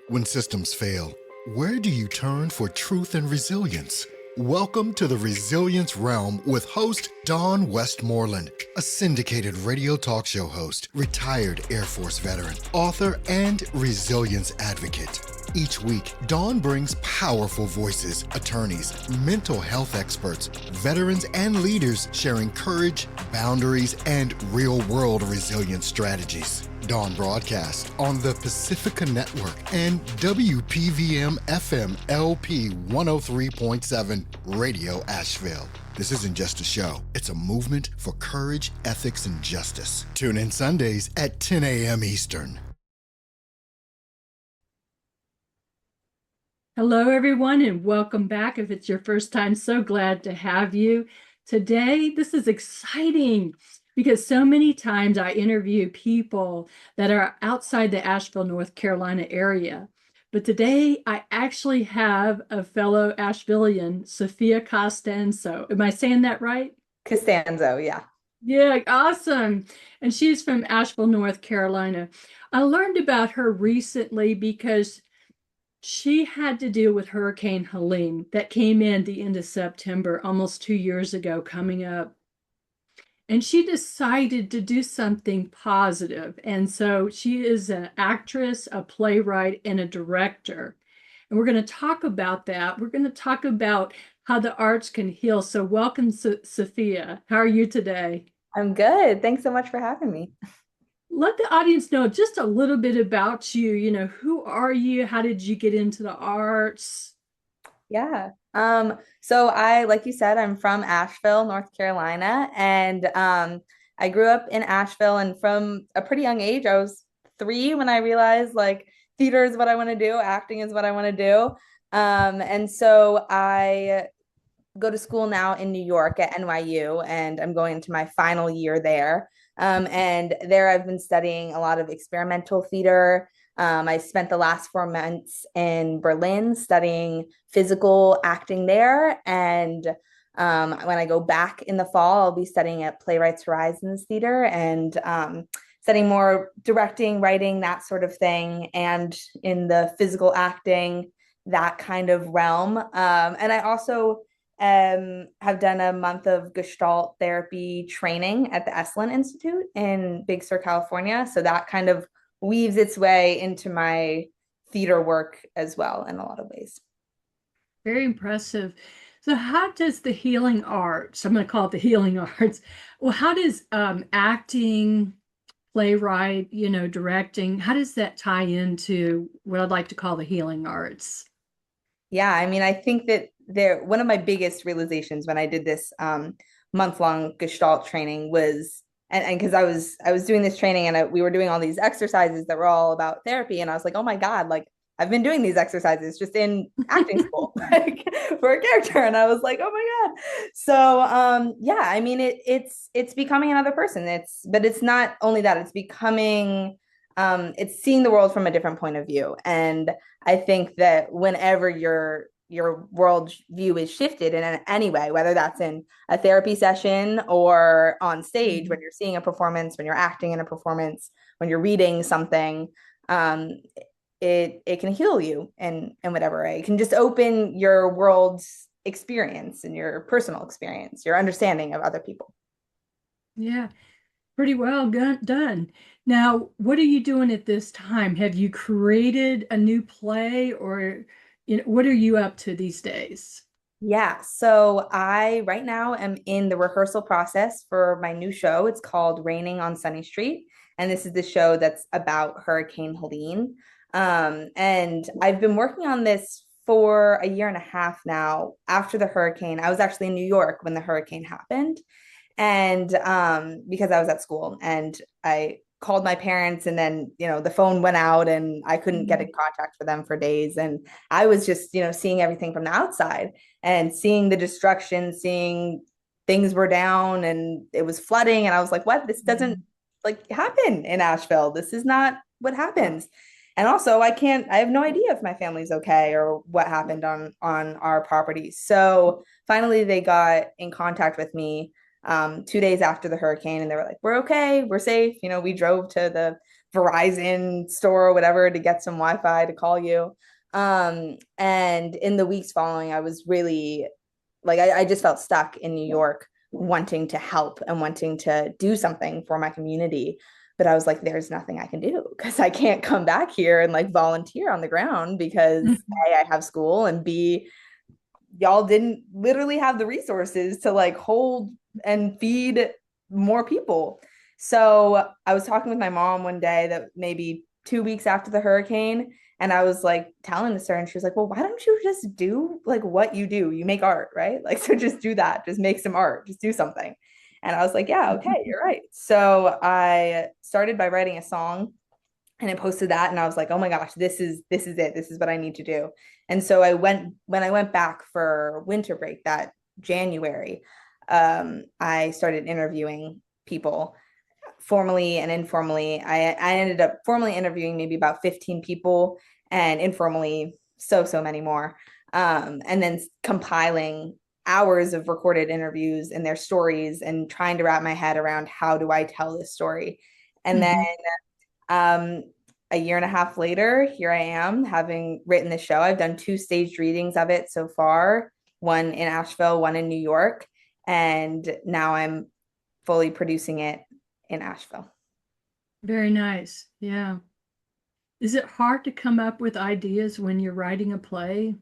When systems fail, where do you turn for truth and resilience? Welcome to the Resilience Realm with host Dawn Westmoreland, a syndicated radio talk show host, retired Air Force veteran, author, and resilience advocate. Each week, Dawn brings powerful voices, attorneys, mental health experts, veterans, and leaders sharing courage, boundaries, and real-world resilience strategies. Dawn broadcast on the Pacifica Network and WPVM FM LP 103.7 Radio Asheville. This isn't just a show, it's a movement for courage, ethics, and justice. Tune in Sundays at 10 a.m. Eastern. Hello, everyone, and welcome back. If it's your first time, so glad to have you. Today, this is exciting because so many times I interview people that are outside the Asheville, North Carolina area. But today, I actually have a fellow Ashevillean, Sofia Costanzo. Am I saying that right? Costanzo, yeah. Yeah, awesome. And she's from Asheville, North Carolina. I learned about her recently because she had to deal with Hurricane Helene that came in the end of September, almost 2 years ago, coming up. And she decided to do something positive. And so she is an actress, a playwright, and a director. And we're going to talk about that. We're going to talk about how the arts can heal. So welcome, Sofia. How are you today? I'm good. Thanks so much for having me. Let the audience know just a little bit about you. You know, who are you? How did you get into the arts? Yeah. So like you said, I'm from Asheville, North Carolina, and I grew up in Asheville, and from a pretty young age, I was 3 when I realized like theater is what I want to do, acting is what I want to do. And so I go to school now in New York at NYU, and I'm going into my final year there. And there I've been studying a lot of experimental theater. I spent the last 4 months in Berlin studying physical acting there. And when I go back in the fall, I'll be studying at Playwrights Horizons Theater and studying more directing, writing, that sort of thing, and in the physical acting, that kind of realm. And I also have done a month of Gestalt therapy training at the Esalen Institute in Big Sur, California. So that kind of weaves its way into my theater work as well in a lot of ways. Very impressive. So how does the healing arts, I'm going to call it the healing arts, well, how does acting, playwright, directing, how does that tie into what I'd like to call the healing arts? Yeah, I mean, I think that one of my biggest realizations when I did this month-long Gestalt training was, and because I was doing this training and we were doing all these exercises that were all about therapy, and I was like, oh my God, like I've been doing these exercises just in acting school like for a character, and I was like, oh my God. So yeah, I mean, it's becoming another person. But it's not only that, it's becoming it's seeing the world from a different point of view. And I think that whenever your world view is shifted in any way, whether that's in a therapy session or on stage, when you're seeing a performance, when you're acting in a performance, when you're reading something, it can heal you in whatever way. It can just open your world's experience and your personal experience, your understanding of other people. Yeah, pretty well done. Now, what are you doing at this time? Have you created a new play, or what are you up to these days? Yeah, so I right now am in the rehearsal process for my new show. It's called Raining on Sunny Street, and this is the show that's about Hurricane Helene. And I've been working on this for a year and a half now. After the hurricane, I was actually in New York when the hurricane happened, and because I was at school, and I called my parents, and then the phone went out and I couldn't get in contact with them for days, and I was just seeing everything from the outside and seeing the destruction, seeing things were down and it was flooding, and I was like, what, this doesn't like happen in Asheville. This is not what happens. And also I have no idea if my family's okay or what happened on our property. So finally they got in contact with me 2 days after the hurricane, and they were like, we're okay, we're safe. We drove to the Verizon store or whatever to get some Wi-Fi to call you. And in the weeks following, I was really like, I just felt stuck in New York, wanting to help and wanting to do something for my community. But I was like, there's nothing I can do because I can't come back here and like volunteer on the ground because A, I have school, and B, y'all didn't literally have the resources to like hold and feed more people. So I was talking with my mom one day, that maybe 2 weeks after the hurricane, and I was like telling this to her, and she was like, well, why don't you just do like what you do? You make art, right? Like, so just do that. Just make some art. Just do something. And I was like, yeah, okay, you're right. So I started by writing a song, and I posted that, and I was like, oh my gosh, this is it. This is what I need to do. And so when I went back for winter break that January, I started interviewing people formally and informally. I ended up formally interviewing maybe about 15 people, and informally so many more. And then compiling hours of recorded interviews and their stories, and trying to wrap my head around how do I tell this story. And then a year and a half later, here I am, having written the show. I've done 2 staged readings of it so far, one in Asheville, one in New York, and now I'm fully producing it in Asheville. Very nice. Yeah. Is it hard to come up with ideas when you're writing a play?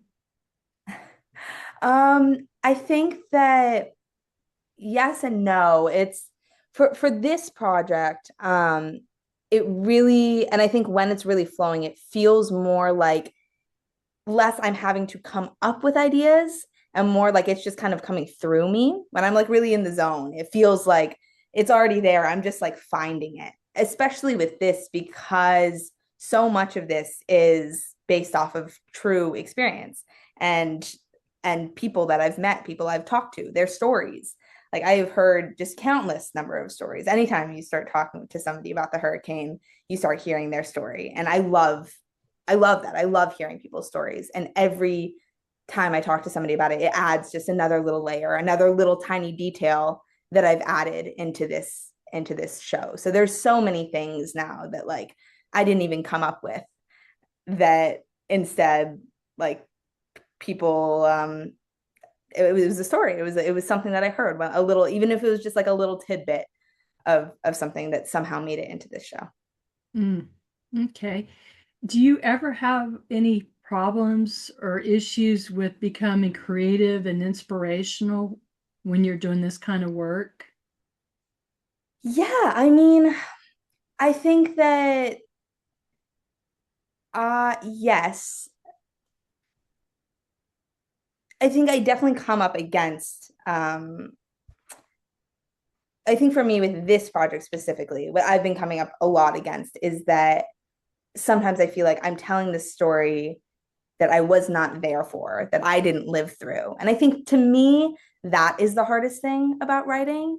I think that yes and no. It's for this project, it really, and I think when it's really flowing, it feels more like less I'm having to come up with ideas and more like it's just kind of coming through me. When I'm like really in the zone, it feels like it's already there. I'm just like finding it, especially with this, because so much of this is based off of true experience and people that I've met, people I've talked to, their stories. Like I have heard just countless number of stories. Anytime you start talking to somebody about the hurricane, you start hearing their story. And I love that. I love hearing people's stories. And every time I talk to somebody about it, it adds just another little layer, another little tiny detail that I've added into this show. So there's so many things now that like I didn't even come up with, that instead like people it was a story. It was something that I heard, a little, even if it was just like a little tidbit of something that somehow made it into this show. Okay. Do you ever have any problems or issues with becoming creative and inspirational when you're doing this kind of work? Yeah, I mean, I think that yes. I think I definitely come up against I think for me with this project specifically, what I've been coming up a lot against is that sometimes I feel like I'm telling this story that I was not there for, that I didn't live through. And I think to me, that is the hardest thing about writing.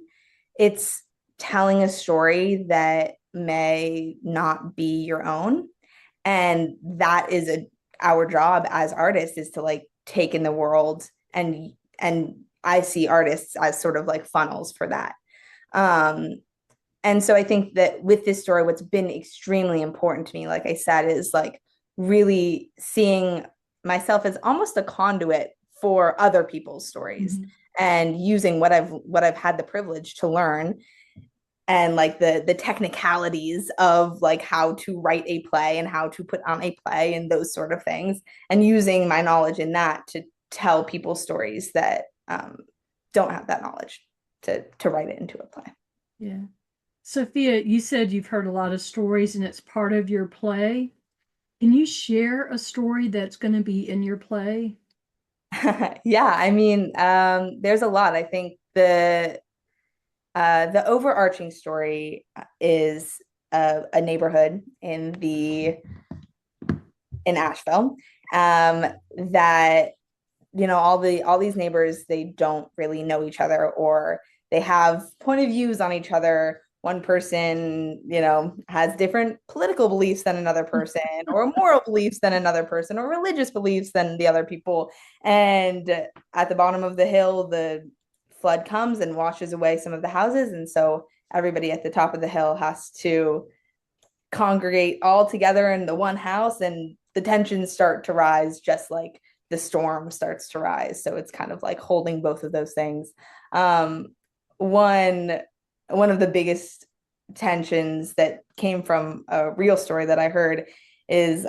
It's telling a story that may not be your own. And that is our job as artists, is to like take in the world, and I see artists as sort of like funnels for that. And so I think that with this story, what's been extremely important to me, like I said, is like really seeing myself as almost a conduit for other people's stories, and using what I've had the privilege to learn, and like the technicalities of like how to write a play and how to put on a play and those sort of things, and using my knowledge in that to tell people stories that don't have that knowledge, to write it into a play. Yeah. Sofia, you said you've heard a lot of stories and it's part of your play. Can you share a story that's going to be in your play? Yeah, I mean, there's a lot. I think the overarching story is a neighborhood in Asheville, that all these neighbors, they don't really know each other, or they have point of views on each other. One person, has different political beliefs than another person, or moral beliefs than another person, or religious beliefs than the other people. And at the bottom of the hill, the flood comes and washes away some of the houses. And so everybody at the top of the hill has to congregate all together in the one house, and the tensions start to rise just like the storm starts to rise. So it's kind of like holding both of those things. Um, one one of the biggest tensions that came from a real story that I heard is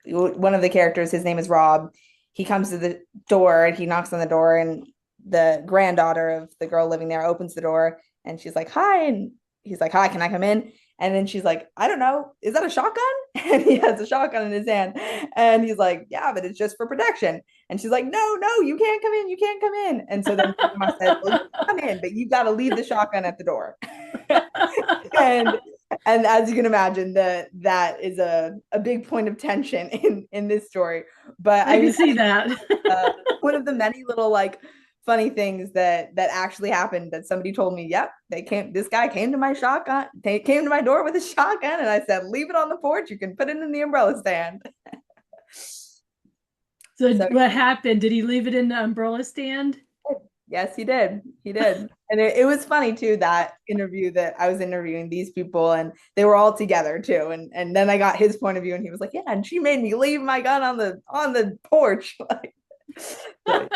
one of the characters, his name is Rob. He comes to the door and he knocks on the door, and the granddaughter of the girl living there opens the door, and she's like, "Hi," and he's like, "Hi, can I come in?" And then she's like, "I don't know, is that a shotgun?" And he has a shotgun in his hand, and he's like, "Yeah, but it's just for protection." And she's like, "No, no, you can't come in, you can't come in." And so then Grandma says, "Well, you can come in, but you've got to leave the shotgun at the door." and and as you can imagine, that is a big point of tension in this story. But I can see that. one of the many little like funny things that actually happened, that somebody told me, "Yep, this guy came to my shotgun, they came to my door with a shotgun," and I said, "Leave it on the porch, you can put it in the umbrella stand." So So what happened? Did he leave it in the umbrella stand? yes, he did. And it was funny too, that interview, that I was interviewing these people and they were all together too, and then I got his point of view, and he was like, "Yeah, and she made me leave my gun on the porch." Like, so,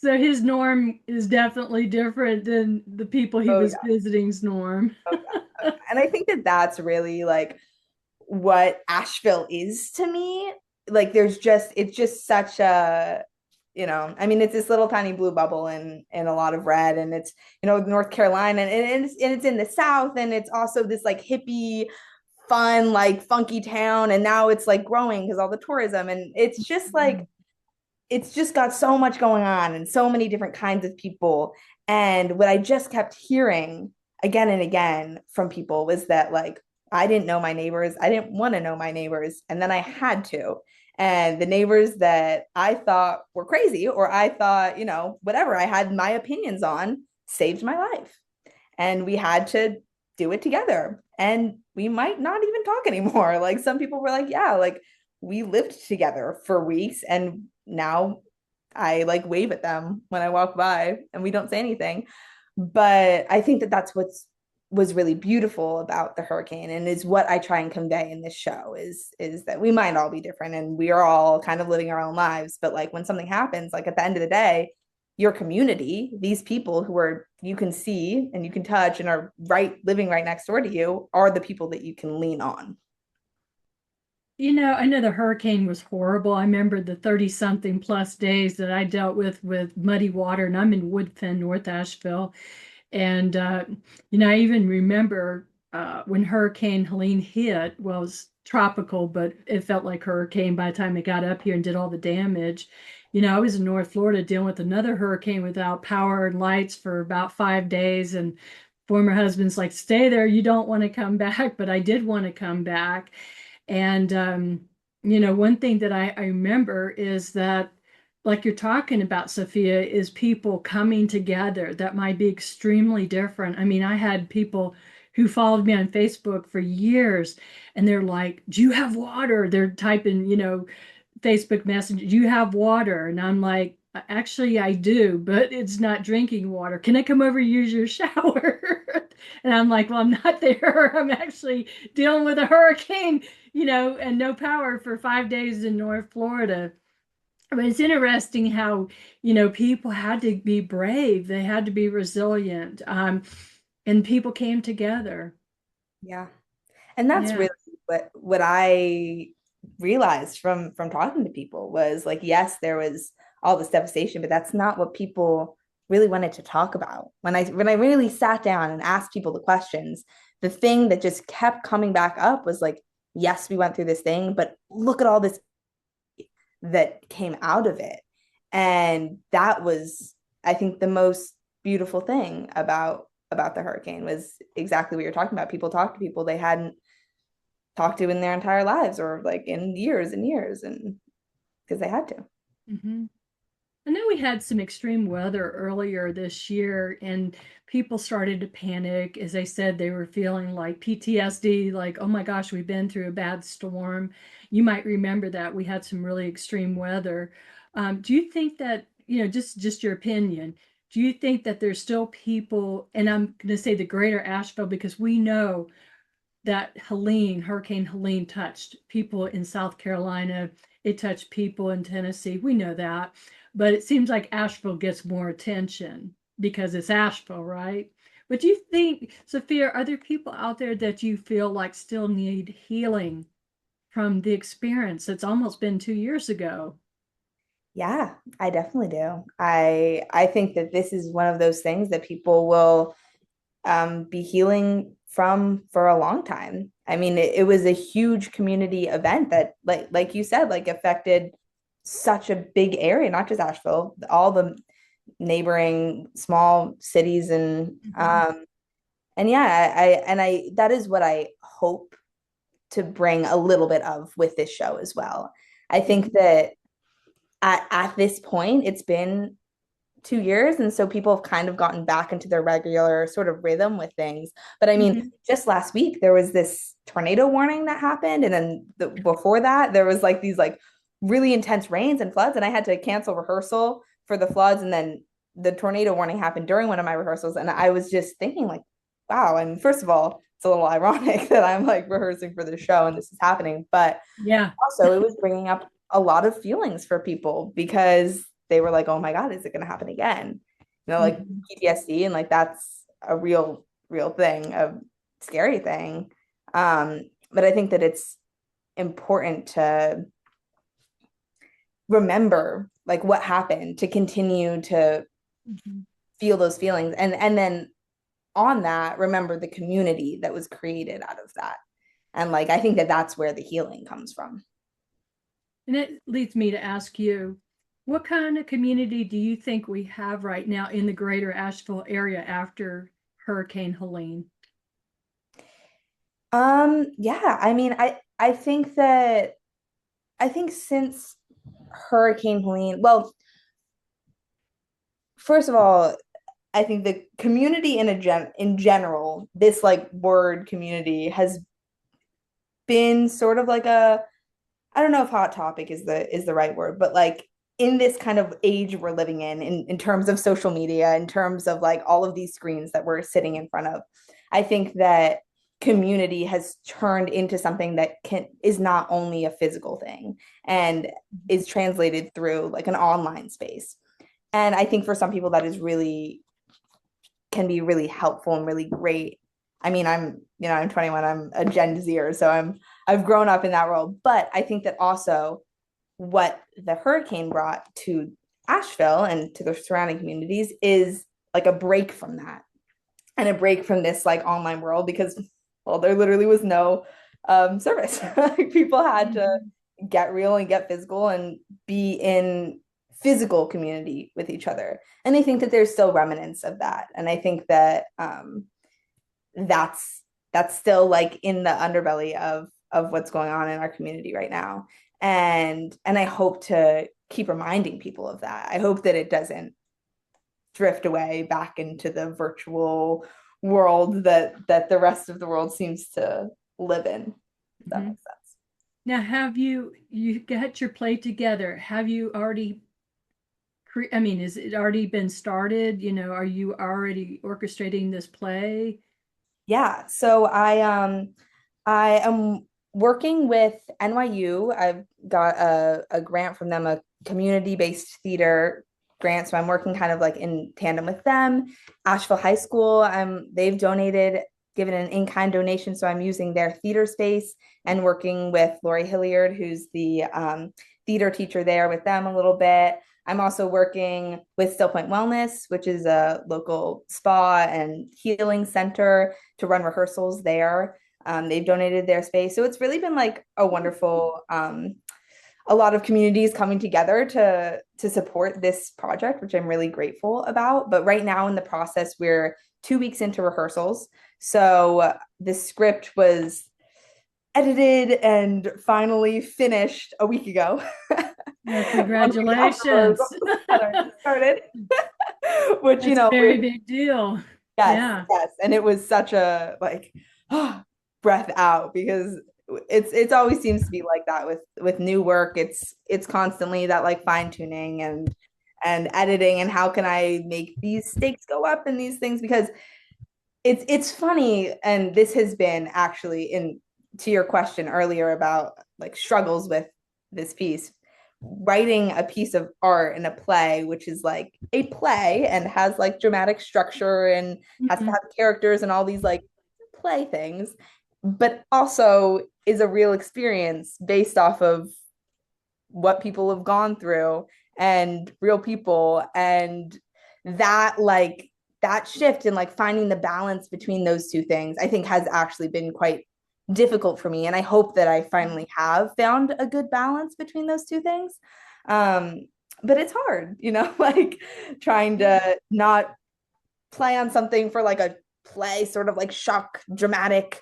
So his norm is definitely different than the people he oh was yeah, visiting's norm. oh yeah, oh yeah. And I think that that's really like what Asheville is to me. Like it's just such a, I mean, it's this little tiny blue bubble in a lot of red, and it's, North Carolina, and it's in the South, and it's also this like hippie, fun, like funky town, and now it's like growing because all the tourism, and it's just like it's just got so much going on and so many different kinds of people. And what I just kept hearing again and again from people was that, like, I didn't know my neighbors. I didn't want to know my neighbors. And then I had to. And the neighbors that I thought were crazy, or I thought, whatever, I had my opinions on, saved my life. And we had to do it together. And we might not even talk anymore. Like, some people were like, yeah, like we lived together for weeks, and now I like wave at them when I walk by and we don't say anything. But I think that that's was really beautiful about the hurricane, and is what I try and convey in this show, is that we might all be different and we are all kind of living our own lives, but like when something happens, like at the end of the day, your community, these people who are, you can see and you can touch and are living right next door to you, are the people that you can lean on. I know the hurricane was horrible. I remember the 30 something plus days that I dealt with muddy water, and I'm in Woodfin, North Asheville. And, I even remember when Hurricane Helene hit. Well, it was tropical, but it felt like hurricane by the time it got up here and did all the damage. I was in North Florida dealing with another hurricane without power and lights for about 5 days. And former husband's like, "Stay there. You don't want to come back." But I did want to come back. And, one thing that I remember is that, like you're talking about, Sophia, is people coming together that might be extremely different. I mean, I had people who followed me on Facebook for years, and they're like, "Do you have water?" They're typing, Facebook Messenger, "Do you have water?" And I'm like, "Actually, I do, but it's not drinking water. Can I come over and use your shower?" And I'm like, "Well, I'm not there. I'm actually dealing with a hurricane, and no power for 5 days in North Florida." But it's interesting how, people had to be brave. They had to be resilient. And people came together. Yeah. And that's Yeah. really what I realized from talking to people, was like, yes, there was all this devastation, but that's not what people really wanted to talk about. When I really sat down and asked people the questions, the thing that just kept coming back up was like, yes, we went through this thing, but look at all this that came out of it. And that was, I think, the most beautiful thing about the hurricane, was exactly what you're talking about. People talk to people they hadn't talked to in their entire lives, or like in years and years, and because they had to. Mm-hmm. I know we had some extreme weather earlier this year, and people started to panic. As they said, they were feeling like PTSD, like, "Oh my gosh, we've been through a bad storm." You might remember that we had some really extreme weather. Do you think that, just your opinion, do you think that there's still people, and I'm going to say the greater Asheville, because we know that Hurricane Helene touched people in South Carolina, it touched people in Tennessee. We know that. But it seems like Asheville gets more attention because it's Asheville, right? But do you think, Sophia, are there people out there that you feel like still need healing from the experience? It's almost been 2 years ago. Yeah, I definitely do. I think that this is one of those things that people will be healing from for a long time. I mean, it was a huge community event that, like you said, like affected such a big area, not just Asheville, all the neighboring small cities, and yeah, I that is what I hope to bring a little bit of with this show as well. I think that at this point, it's been 2 years. And so people have kind of gotten back into their regular sort of rhythm with things. But I mean, just last week, there was this tornado warning that happened. And then before that, there was like these like really intense rains and floods. And I had to cancel rehearsal for the floods. And then the tornado warning happened during one of my rehearsals. And I was just thinking like, wow. And first of all, it's a little ironic that I'm like rehearsing for the show and this is happening. But Yeah. also, it was bringing up a lot of feelings for people because they were like, oh my God, is it going to happen again? You know, like PTSD, and like that's a real thing, a scary thing. But I think that it's important to remember like what happened, to continue to feel those feelings. And then on that, remember the community that was created out of that. And like, I think that that's where the healing comes from. And it leads me to ask you, what kind of community do you think we have right now in the greater Asheville area after Hurricane Helene? Yeah, I mean, I think since Hurricane Helene, well, first of all, I think the community in general, this like word community has been sort of like a, I don't know if hot topic is the right word, but like in this kind of age we're living in terms of social media, in terms of like all of these screens that we're sitting in front of, I think that community has turned into something that is not only a physical thing and is translated through like an online space. And I think for some people that is really can be really helpful and really great. I mean, I'm 21, I'm a Gen Zer, so I've grown up in that world. But I think that also what the hurricane brought to Asheville and to the surrounding communities is like a break from that and a break from this like online world because, well, there literally was no service. People had to get real and get physical and be in physical community with each other. And I think that there's still remnants of that. And I think that that's still like in the underbelly of what's going on in our community right now. And I hope to keep reminding people of that. I hope that it doesn't drift away back into the virtual world that the rest of the world seems to live in. If that makes sense. Now, have you got your play together? Have you already I mean, is it already been started? You know, are you already orchestrating this play? Yeah, so I am working with NYU. I've got a grant from them, a community-based theater grant. So I'm working kind of like in tandem with them. Asheville High School, they've given an in-kind donation. So I'm using their theater space and working with Lori Hilliard, who's the theater teacher there with them a little bit. I'm also working with Still Point Wellness, which is a local spa and healing center, to run rehearsals there. They've donated their space. So it's really been like a wonderful, a lot of communities coming together to support this project, which I'm really grateful about. But right now in the process, we're 2 weeks into rehearsals. So the script was edited and finally finished a week ago. Well, congratulations. Started. Which, That's a very big deal. Yes, yes. And it was such a like breath out, because it's always seems to be like that with new work. It's constantly that like fine tuning and editing, and how can I make these stakes go up and these things, because it's funny, and this has been actually, in to your question earlier about like struggles with this piece, writing a piece of art in a play, which is like a play and has like dramatic structure and has to have characters and all these like play things, but also is a real experience based off of what people have gone through and real people, and that like that shift and like finding the balance between those two things, I think has actually been quite difficult for me, and I hope that I finally have found a good balance between those two things. But it's hard, like trying to not play on something for like a play sort of like shock dramatic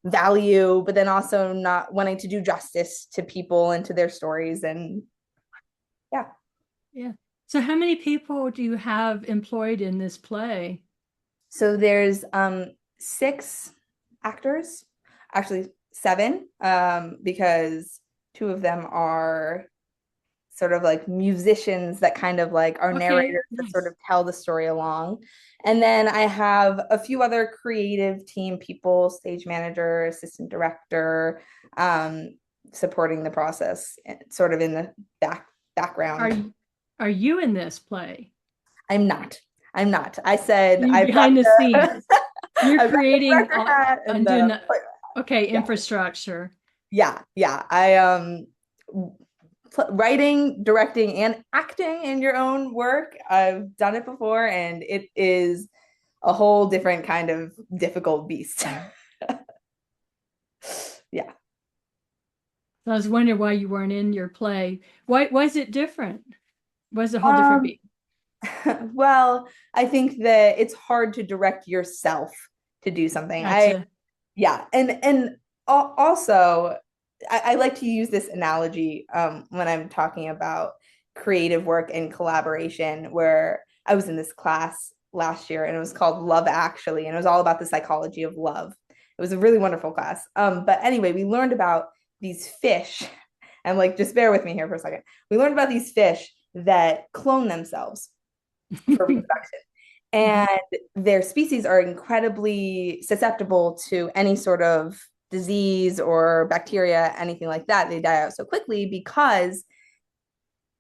value, but then also not wanting to do justice to people and to their stories. And yeah. Yeah. So how many people do you have employed in this play? So there's 6 actors, actually 7, because 2 of them are sort of like musicians that kind of like are narrators that sort of tell the story along. And then I have a few other creative team people, stage manager, assistant director, supporting the process, sort of in the background. Are you in this play? I'm not. I said You're I've behind got the scenes. You're creating and doing infrastructure. Yeah. I writing, directing, and acting in your own work. I've done it before, and it is a whole different kind of difficult beast. Yeah. So I was wondering why you weren't in your play. Why is it different? Was it a whole different beat? Well, I think that it's hard to direct yourself to do something. Gotcha. And also I like to use this analogy when I'm talking about creative work and collaboration, where I was in this class last year and it was called Love Actually, and it was all about the psychology of love. It was a really wonderful class. But anyway, we learned about these fish, and like, just bear with me here for a second. We learned about these fish that clone themselves for reproduction. And their species are incredibly susceptible to any sort of disease or bacteria, anything like that. They die out so quickly because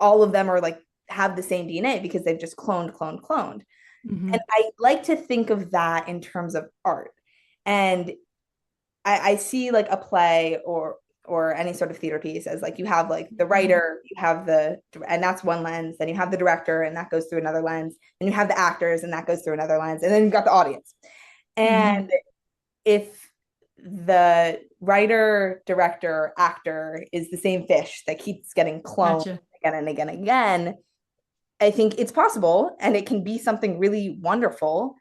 all of them are like have the same DNA because they've just cloned. And I like to think of that in terms of art. And I see like a play or any sort of theater piece as like, you have like the writer, you have and that's one lens, then you have the director and that goes through another lens, and you have the actors and that goes through another lens, and then you've got the audience. And if the writer, director, actor is the same fish that keeps getting cloned again and again and again, I think it's possible, and it can be something really wonderful,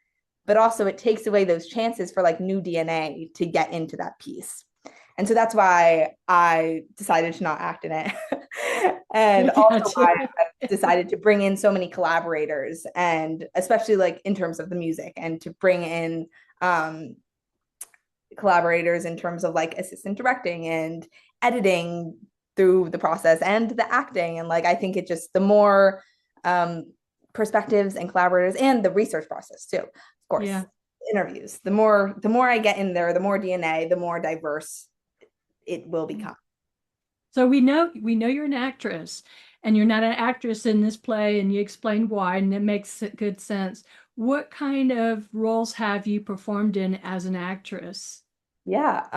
but also it takes away those chances for like new DNA to get into that piece. And so that's why I decided to not act in it. And also why I decided to bring in so many collaborators, and especially like in terms of the music, and to bring in collaborators in terms of like assistant directing and editing through the process and the acting. And like, I think it just, the more perspectives and collaborators, and the research process too, of course, interviews, the more I get in there, the more DNA, the more diverse it will become. So we know you're an actress, and you're not an actress in this play, and you explained why, and it makes good sense. What kind of roles have you performed in as an actress? Yeah.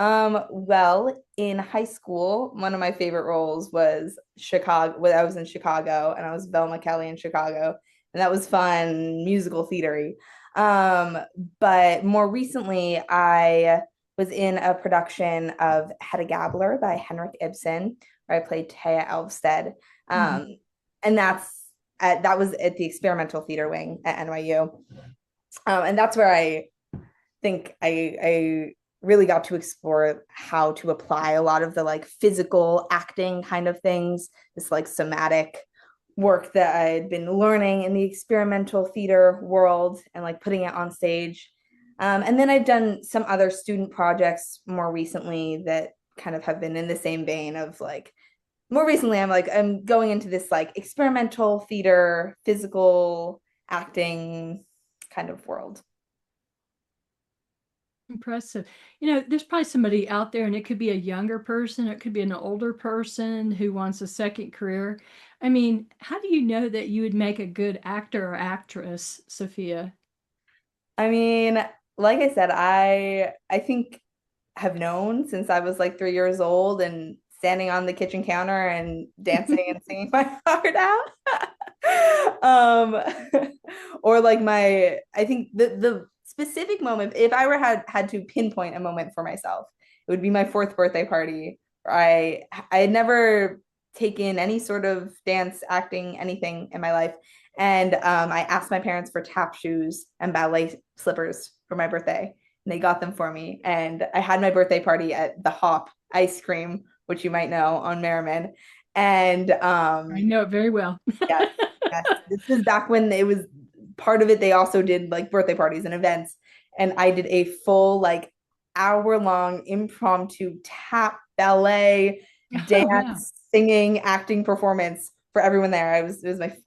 Well, in high school, one of my favorite roles was Chicago. When I was in Chicago, and I was Velma Kelly in Chicago, and that was fun, musical theater-y. But more recently, I was in a production of Hedda Gabler by Henrik Ibsen, where I played Thea Elvsted. And that was at the experimental theater wing at NYU. And that's where I think I really got to explore how to apply a lot of the like physical acting kind of things, this like somatic work that I had been learning in the experimental theater world, and like putting it on stage. And then I've done some other student projects more recently that kind of have been in the same vein of like more recently I'm going into this like experimental theater, physical acting kind of world. Impressive. You know, there's probably somebody out there, and it could be a younger person, it could be an older person who wants a second career. I mean, how do you know that you would make a good actor or actress, Sophia? I mean, like I said, I think have known since I was like 3 years old and standing on the kitchen counter and dancing and singing my heart out. um or like I think the specific moment, if I were had to pinpoint a moment for myself, it would be my fourth birthday party. I had never taken any sort of dance, acting, anything in my life. And I asked my parents for tap shoes and ballet slippers for my birthday, and they got them for me. And I had my birthday party at the Hop Ice Cream, which you might know on Merriman. And I know it very well. yes, yes, this was back when it was part of it. They also did like birthday parties and events, and I did a full like hour-long impromptu tap ballet Oh, wow. dance singing acting performance for everyone there. I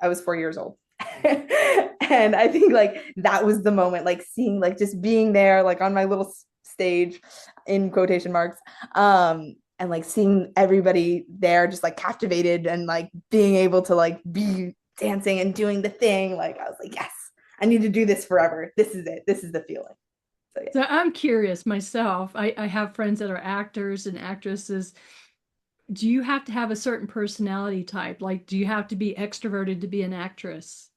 was 4 years old. And I think like that was the moment, like seeing like just being there like on my little stage in quotation marks, and like seeing everybody there just like captivated and like being able to like be dancing and doing the thing. Like I was like, yes, I need to do this forever. This is it. This is the feeling. So yeah. So I'm curious myself. I have friends that are actors and actresses. Do you have to have a certain personality type? Like, do you have to be extroverted to be an actress?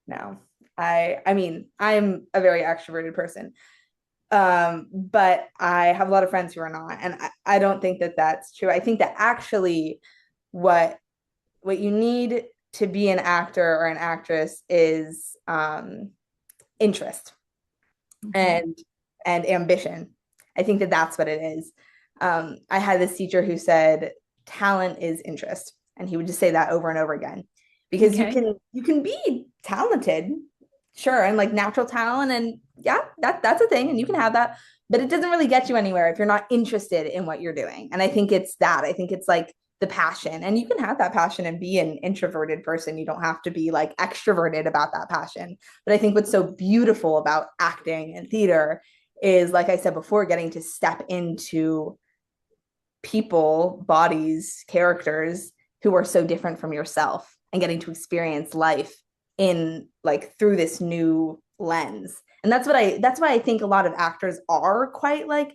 No. I mean, I'm a very extroverted person. But I have a lot of friends who are not, and I don't think that that's true. I think that actually what what you need to be an actor or an actress is interest Okay. and ambition. I think that that's what it is. I had this teacher who said talent is interest, and he would just say that over and over again, because Okay. you can be talented, sure, and like natural talent, and yeah, that's a thing, and you can have that, but it doesn't really get you anywhere if you're not interested in what you're doing. And I think it's that. I think it's like the passion, and you can have that passion and be an introverted person. You don't have to be like extroverted about that passion. But I think what's so beautiful about acting and theater is, like I said before, getting to step into people, bodies, characters who are so different from yourself, and getting to experience life in like through this new lens. And that's why I think a lot of actors are quite like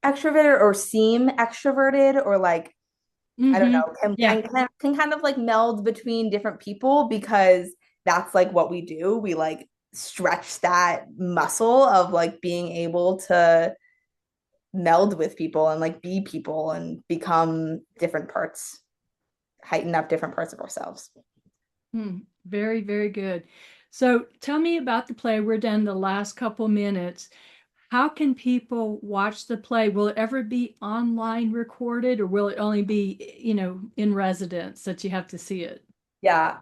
extroverted or seem extroverted, or like I don't Mm-hmm. know, Yeah. can kind of like meld between different people, because that's like what we do. We like stretch that muscle of like being able to meld with people and like be people and become different parts, heighten up different parts of ourselves. Hmm. Very, very good. So tell me about the play. We're down the last couple minutes. How can people watch the play? Will it ever be online recorded, or will it only be, in residence that you have to see it? Yeah.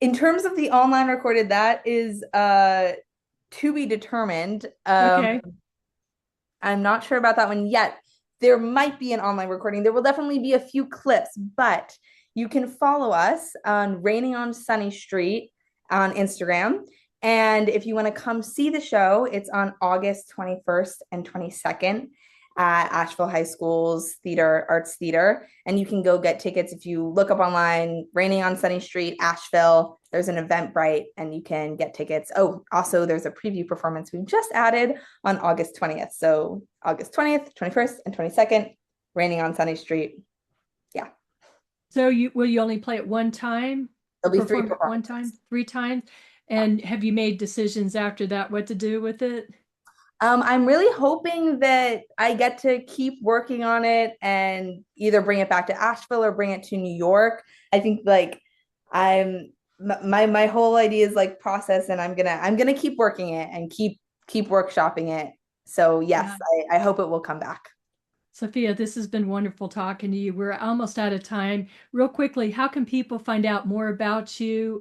In terms of the online recorded, that is to be determined. Okay. I'm not sure about that one yet. There might be an online recording. There will definitely be a few clips, but you can follow us on Raining on Sunny Street on Instagram. And if you want to come see the show, it's on August 21st and 22nd at Asheville High School's Arts Theater. And you can go get tickets if you look up online, Raining on Sunny Street, Asheville. There's an Eventbrite, and you can get tickets. Oh, also, there's a preview performance we've just added on August 20th. So August 20th, 21st, and 22nd, Raining on Sunny Street. Yeah. So will you only play it one time, There'll be three perform it one time, performances. 3 times? And have you made decisions after that what to do with it? I'm really hoping that I get to keep working on it and either bring it back to Asheville or bring it to New York. I think like I'm my whole idea is like process, and I'm gonna keep working it and keep workshopping it. So yes, Yeah. I hope it will come back. Sophia, this has been wonderful talking to you. We're almost out of time. Real quickly, how can people find out more about you,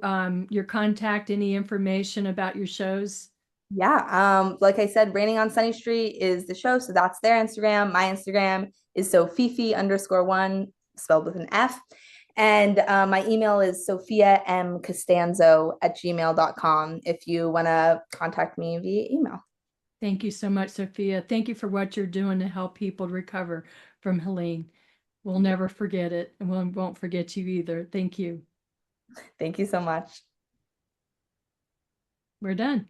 your contact, any information about your shows? Yeah. Like I said, Raining on Sunny Street is the show, so that's their Instagram. My Instagram is Sofifi_1. spelled with an F. And my email is sofiamcostanzo@gmail.com if you want to contact me via email. Thank you so much, Sophia. Thank you for what you're doing to help people recover from Helene. We'll never forget it, and we won't forget you either. Thank you. Thank you so much. We're done.